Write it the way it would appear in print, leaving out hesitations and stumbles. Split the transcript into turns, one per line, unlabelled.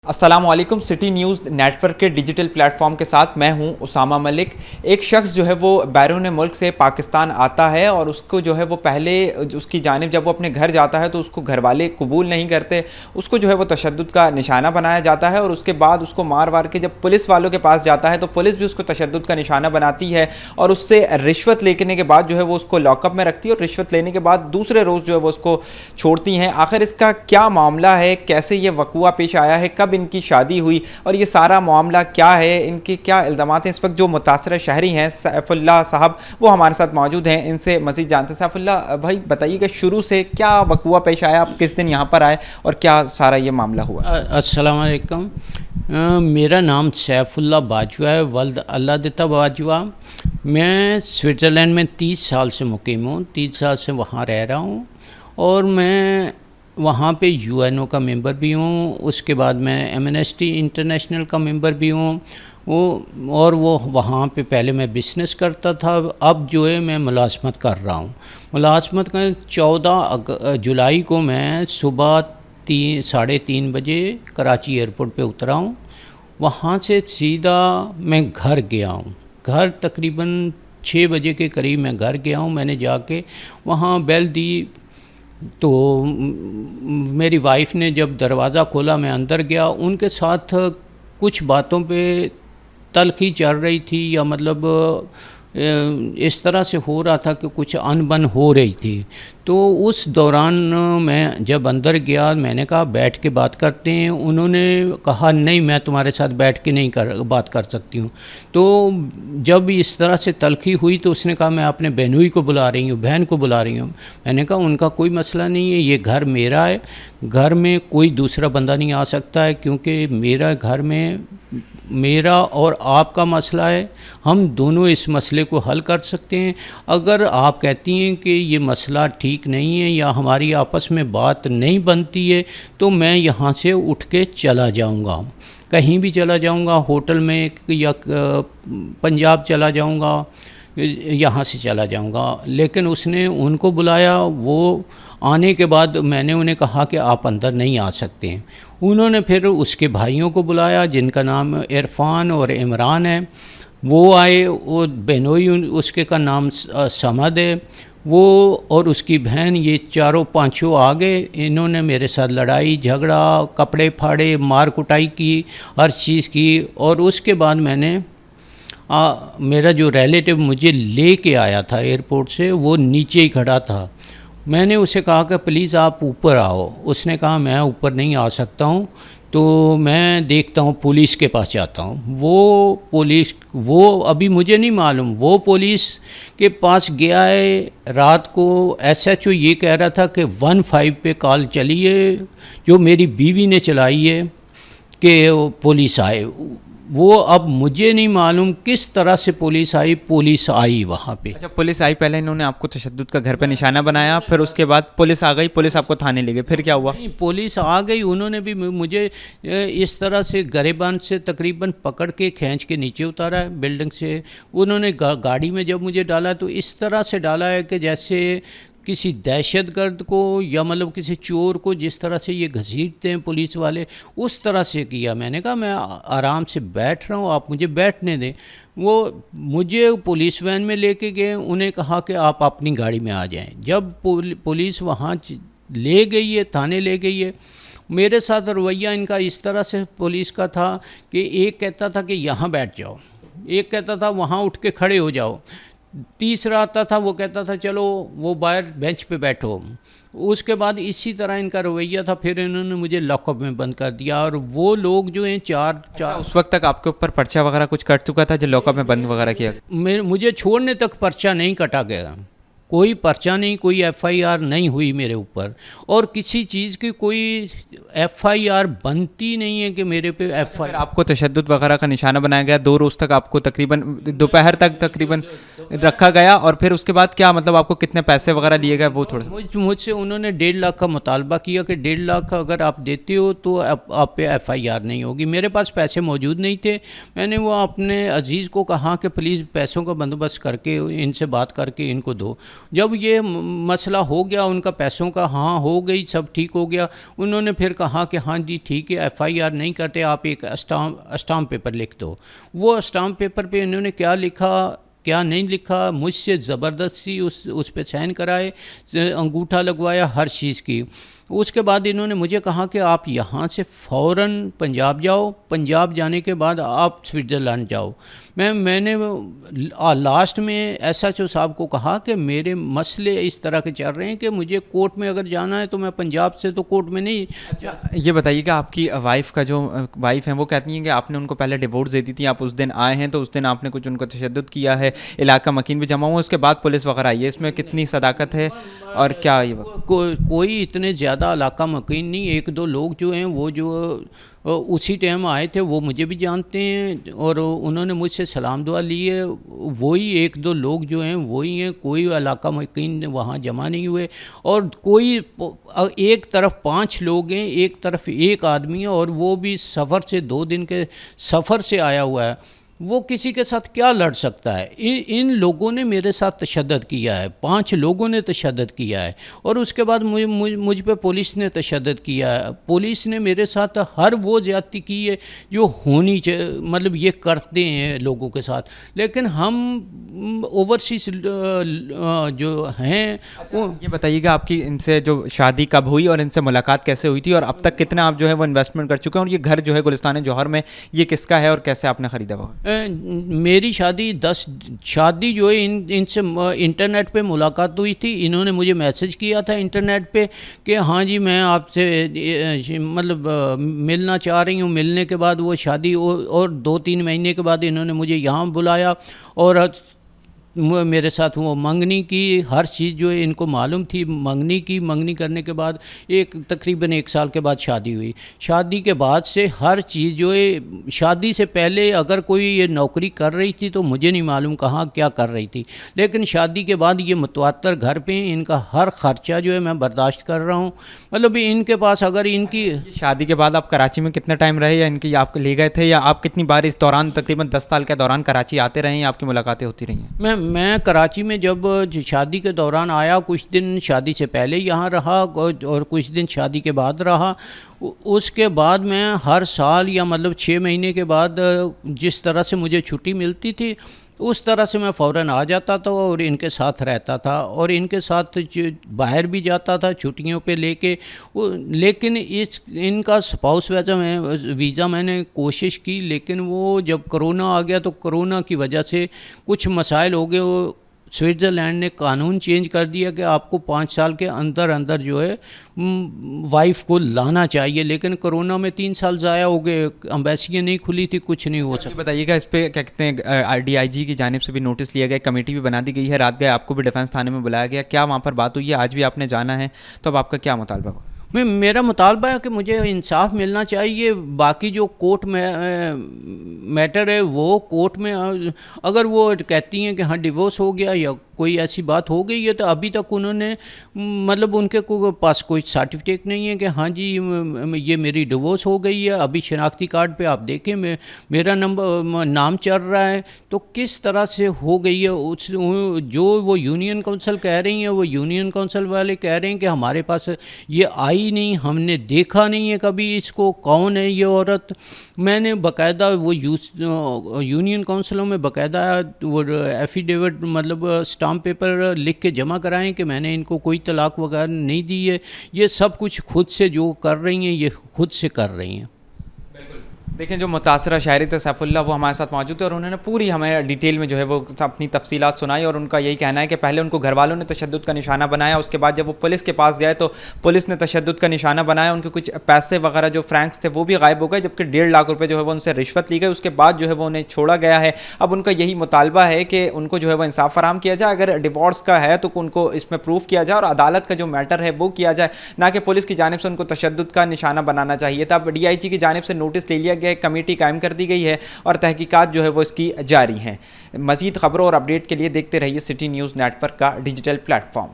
अस्सलाम वालेकुम। City news network के डिजिटल प्लेटफॉर्म के साथ मैं हूं उसामा मलिक। एक शख्स जो है वो बैरून मुल्क से पाकिस्तान आता है और उसको जो है वो पहले उसकी जानिब जब वो अपने घर जाता है तो उसको घर वाले कबूल नहीं करते, उसको जो है वो तशद्दुद का निशाना बनाया जाता है और उसके बाद उसको मार वार के जब पुलिस वालों के पास जाता है तो पुलिस भी उसको तशद्दुद का निशाना बनाती है और उससे रिश्वत लेने के बाद जो है वो उसको लॉकअप में रखती है और रिश्वत लेने के बाद दूसरे रोज़ जो है वो उसको छोड़ती हैं। आखिर इसका क्या मामला है, कैसे ये वक़ुआ पेश आया है, कब इनकी शादी हुई और ये सारा मामला क्या है, इनके क्या इल्ज़ामात हैं। इस वक्त जो मुतासरा शहरी हैं सैफुल्लाह साहब वो हमारे साथ मौजूद हैं, इनसे मज़ीद जानते हैं। सैफुल्लाह भाई बताइएगा शुरू से क्या वक़ुआ पेश आया, आप किस दिन यहाँ पर आए और क्या सारा ये मामला हुआ।
अस्सलाम वालेकुम। मेरा नाम सैफुल्लाह बाजवा है, वल्द अल्लाह दिता बाजवा। मैं स्विट्ज़रलैंड में 30 साल से मुकीम हूँ, 30 साल से वहाँ रह रहा हूँ और मैं वहाँ पे यूएनओ का मेंबर भी हूँ। उसके बाद मैं एमनेस्टी इंटरनेशनल का मेंबर भी हूँ। वो वहाँ पे पहले मैं बिज़नेस करता था, अब जो है मैं मुलाज़मत कर रहा हूँ। मुलाज़मत का 14 जुलाई को मैं सुबह 3:30 बजे कराची एयरपोर्ट पे उतरा हूँ। वहाँ से सीधा मैं घर गया हूँ। घर तकरीबन 6 बजे के करीब मैं घर गया हूँ। मैंने जाके वहाँ बेल दी तो मेरी वाइफ़ ने जब दरवाज़ा खोला मैं अंदर गया। उनके साथ कुछ बातों पे तल्खी चल रही थी या मतलब इस तरह से हो रहा था कि कुछ अनबन हो रही थी। तो उस दौरान मैं जब अंदर गया मैंने कहा बैठ के बात करते हैं। उन्होंने कहा नहीं, मैं तुम्हारे साथ बैठ के नहीं बात कर सकती हूँ। तो जब इस तरह से तल्खी हुई तो उसने कहा मैं अपने बहनोई को बुला रही हूँ, बहन को बुला रही हूँ। मैंने कहा उनका कोई मसला नहीं है, ये घर मेरा है, घर में कोई दूसरा बंदा नहीं आ सकता है क्योंकि मेरा घर में मेरा और आपका मसला है, हम दोनों इस मसले को हल कर सकते हैं। अगर आप कहती हैं कि ये मसला ठीक नहीं है या हमारी आपस में बात नहीं बनती है तो मैं यहाँ से उठ के चला जाऊँगा, कहीं भी चला जाऊँगा, होटल में या पंजाब चला जाऊँगा, यहाँ से चला जाऊँगा। लेकिन उसने उनको बुलाया, वो आने के बाद मैंने उन्हें कहा कि आप अंदर नहीं आ सकते हैं। उन्होंने फिर उसके भाइयों को बुलाया जिनका नाम इरफान और इमरान है, वो आए। वो बहनोई उसके का नाम समद है, वो और उसकी बहन, ये चारों पांचों आ गए। इन्होंने मेरे साथ लड़ाई झगड़ा, कपड़े फाड़े, मार कुटाई की, हर चीज़ की। और उसके बाद मैंने मेरा जो रिलेटिव मुझे ले के आया था एयरपोर्ट से, वो नीचे ही खड़ा था। मैंने उसे कहा कि प्लीज़ आप ऊपर आओ। उसने कहा मैं ऊपर नहीं आ सकता हूँ, तो मैं देखता हूँ पुलिस के पास जाता हूँ। वो अभी मुझे नहीं मालूम, वो पुलिस के पास गया है। रात को एसएचओ ये कह रहा था कि 15 पे कॉल चली है जो मेरी बीवी ने चलाई है कि पुलिस आए। वो अब मुझे नहीं मालूम किस तरह से पुलिस आई वहाँ पे।
अच्छा, पुलिस आई, पहले इन्होंने आपको तशद्दुद का घर पे निशाना बनाया, फिर उसके बाद पुलिस आ गई, पुलिस आपको थाने ले गई, फिर क्या हुआ?
नहीं, पुलिस आ गई, उन्होंने भी मुझे इस तरह से गरेबान से तकरीबन पकड़ के खींच के नीचे उतारा है बिल्डिंग से। उन्होंने गाड़ी में जब मुझे डाला तो इस तरह से डाला है कि जैसे किसी दहशतगर्द को या मतलब किसी चोर को जिस तरह से ये घसीटते हैं पुलिस वाले, उस तरह से किया। मैंने कहा मैं आराम से बैठ रहा हूँ, आप मुझे बैठने दें। वो मुझे पुलिस वैन में लेके गए, उन्हें कहा कि आप अपनी गाड़ी में आ जाएं। जब पुलिस वहाँ ले गई है, थाने ले गई है, मेरे साथ रवैया इनका इस तरह से पुलिस का था कि एक कहता था कि यहाँ बैठ जाओ, एक कहता था वहाँ उठ के खड़े हो जाओ, तीसरा आता था वो कहता था चलो वो बाहर बेंच पे बैठो। उसके बाद इसी तरह इनका रवैया था। फिर इन्होंने मुझे लॉकअप में बंद कर दिया। और वो लोग जो हैं चार
उस वक्त तक आपके ऊपर पर्चा वगैरह कुछ कट चुका था जो लॉकअप में बंद वगैरह किया?
मुझे छोड़ने तक पर्चा नहीं कटा गया, कोई पर्चा नहीं, कोई एफआईआर नहीं हुई मेरे ऊपर, और किसी चीज़ की कोई एफआईआर बनती नहीं है कि मेरे पे एफआईआर।
आपको तशद्दुद वगैरह का निशाना बनाया गया, 2 रोज़ तक आपको तकरीबन दोपहर तक तकरीबन रखा गया, और फिर उसके बाद क्या मतलब आपको कितने पैसे वगैरह लिए गए वो थोड़ा?
मुझसे उन्होंने 1.5 लाख का मुतालबा किया कि 1.5 लाख अगर आप देते हो तो आप पे एफआईआर नहीं होगी। मेरे पास पैसे मौजूद नहीं थे। मैंने वो अपने अजीज़ को कहा कि प्लीज़ पैसों का बंदोबस्त करके इनसे बात करके इनको दो। जब ये मसला हो गया उनका पैसों का, हाँ हो गई, सब ठीक हो गया, उन्होंने फिर कहा कि हाँ जी ठीक है, एफआईआर नहीं करते, आप एक स्टाम्प पेपर लिख दो। वो स्टाम्प पेपर पे इन्होंने क्या लिखा क्या नहीं लिखा, मुझसे ज़बरदस्ती उस पे साइन कराए, अंगूठा लगवाया, हर चीज़ की। उसके बाद इन्होंने मुझे कहा कि आप यहाँ से फ़ौरन पंजाब जाओ, पंजाब जाने के बाद आप स्विट्ज़रलैंड जाओ। मैंने लास्ट में एसएचओ साहब को कहा कि मेरे मसले इस तरह के चल रहे हैं कि मुझे कोर्ट में अगर जाना है तो मैं पंजाब से तो कोर्ट में नहीं।
अच्छा, ये बताइएगा, आपकी वाइफ का जो वाइफ है वो कहती हैं कि आपने उनको पहले डिवोर्स दे दी थी, आप उस दिन आए हैं तो उस दिन आपने कुछ उनको तशद्दुद किया है, इलाका मकीन भी जमा हुआ, उसके बाद पुलिस वगैरह आई है, इसमें कितनी सदाकत है और क्या ये
कोई इतने ज़्यादा इलाका मकीन नहीं, एक दो लोग जो हैं वो जो उसी टाइम आए थे वो मुझे भी जानते हैं और उन्होंने मुझसे सलाम दुआ ली है, वही एक दो लोग जो हैं वही हैं, कोई इलाका मकीन वहाँ जमा नहीं हुए। और कोई एक तरफ 5 लोग हैं, एक तरफ एक आदमी है और वो भी सफ़र से 2 दिन के सफ़र से आया हुआ है, वो किसी के साथ क्या लड़ सकता है। इन लोगों ने मेरे साथ तशद्दुद किया है, 5 लोगों ने तशद्दुद किया है और उसके बाद मुझ पे पुलिस ने तशद्दुद किया है। पुलिस ने मेरे साथ हर वो ज़्यादती की है जो होनी चाहिए, मतलब ये करते हैं लोगों के साथ, लेकिन हम ओवरसीज जो हैं।
अच्छा, ये बताइएगा, आपकी इनसे जो शादी कब हुई और इनसे मुलाकात कैसे हुई थी और अब तक कितना आप जो है वो इन्वेस्टमेंट कर चुके हैं, और ये घर जो है गुलिस्तान जौहर में ये किसका है और कैसे आपने ख़रीदा वो?
मेरी शादी जो है इनसे इंटरनेट पे मुलाकात हुई थी। इन्होंने मुझे मैसेज किया था इंटरनेट पे कि हाँ जी मैं आपसे मतलब मिलना चाह रही हूँ। मिलने के बाद वो शादी और 2-3 महीने के बाद इन्होंने मुझे यहाँ बुलाया और मेरे साथ वो मंगनी की, हर चीज़ जो है इनको मालूम थी। मंगनी करने के बाद तकरीबन 1 साल के बाद शादी हुई। शादी के बाद से हर चीज़ जो है, शादी से पहले अगर कोई ये नौकरी कर रही थी तो मुझे नहीं मालूम कहाँ क्या कर रही थी, लेकिन शादी के बाद ये मुतवातर घर पे इनका हर ख़र्चा जो है मैं बर्दाश्त कर रहा हूँ। मतलब इनके पास अगर इनकी
शादी के बाद आप कराची में कितना टाइम रहे, या इनकी आप ले गए थे, या आप कितनी बार इस दौरान तकरीबन 10 साल के दौरान कराची आते रहे हैं, आपकी मुलाकातें होती रही हैं?
मैं कराची में जब शादी के दौरान आया, कुछ दिन शादी से पहले यहाँ रहा और कुछ दिन शादी के बाद रहा। उसके बाद मैं हर साल या मतलब 6 महीने के बाद जिस तरह से मुझे छुट्टी मिलती थी उस तरह से मैं फ़ौरन आ जाता था और इनके साथ रहता था और इनके साथ बाहर भी जाता था छुट्टियों पे लेके। लेकिन इनका स्पाउस वीज़ा मैंने कोशिश की, लेकिन वो जब कोरोना आ गया तो कोरोना की वजह से कुछ मसाइल हो गए। वो स्विट्ज़रलैंड ने कानून चेंज कर दिया कि आपको 5 साल के अंदर अंदर जो है वाइफ को लाना चाहिए, लेकिन कोरोना में 3 साल ज़ाया हो गए, एम्बेसियाँ नहीं खुली थी, कुछ नहीं हो सका।
बताइएगा, इस पर क्या कहते हैं, DIG की जानिब से भी नोटिस लिया गया, कमेटी भी बना दी गई है, रात गए आपको भी डिफेंस थाने में बुलाया गया, क्या वहाँ पर बात हुई है? आज भी आपने जाना है, तो अब आपका क्या मुतालबा हुआ?
मेरा मुतालबा है कि मुझे इंसाफ मिलना चाहिए। बाकी जो कोर्ट में मैटर है वो कोर्ट में अगर वो कहती हैं कि हाँ डिवोर्स हो गया या कोई ऐसी बात हो गई है, तो अभी तक उन्होंने मतलब उनके पास कोई सर्टिफिकेट नहीं है कि हाँ जी ये मेरी डिवोर्स हो गई है। अभी शनाख्ती कार्ड पे आप देखें मेरा नाम चल रहा है, तो किस तरह से हो गई है। जो वो यूनियन काउंसिल कह रही हैं, वो यूनियन काउंसिल वाले कह रहे हैं कि हमारे पास ये आई नहीं, हमने देखा नहीं है कभी इसको, कौन है ये औरत। मैंने बाकायदा वो यूनियन काउंसिलों में बाकायदा वो एफिडेविट मतलब स्टाम्प पेपर लिख के जमा कराएं कि मैंने इनको कोई तलाक वगैरह नहीं दी है। ये सब कुछ खुद से जो कर रही हैं ये खुद से कर रही हैं।
देखें, जो मुतासरा शायरी थे सैफुल्लाह, वो हमारे साथ मौजूद थे और उन्होंने पूरी हमें डिटेल में जो है वो अपनी तफसीलात सुनाई। और उनका यही कहना है कि पहले उनको घर वालों ने तशद्दुद का निशाना बनाया, उसके बाद जब वो पुलिस के पास गए तो पुलिस ने तशद्दुद का निशाना बनाया। उनके कुछ पैसे वगैरह जो फ्रैंक्स थे वो भी गायब हो गए, जबकि 1.5 लाख रुपये जो है वो उनसे रिश्वत ली गई। उसके बाद जो है वो उन्हें छोड़ा गया है। अब उनका यही मुतालबा है कि उनको जो है वो इंसाफ फराहम किया जाए। अगर डिवोर्स का है तो उनको इसमें प्रूफ किया जाए और अदालत का जो मैटर है वो किया जाए, ना कि पुलिस की जानिब से उनको तशद्दुद का निशाना बनाना चाहिए था। अब DIG की जानिब से नोटिस ले लिया गया, कमेटी कायम कर दी गई है और तहकीकात जो है वो इसकी जारी हैं। मज़ीद खबरों और अपडेट के लिए देखते रहिए सिटी न्यूज़ नेटवर्क का डिजिटल प्लेटफॉर्म।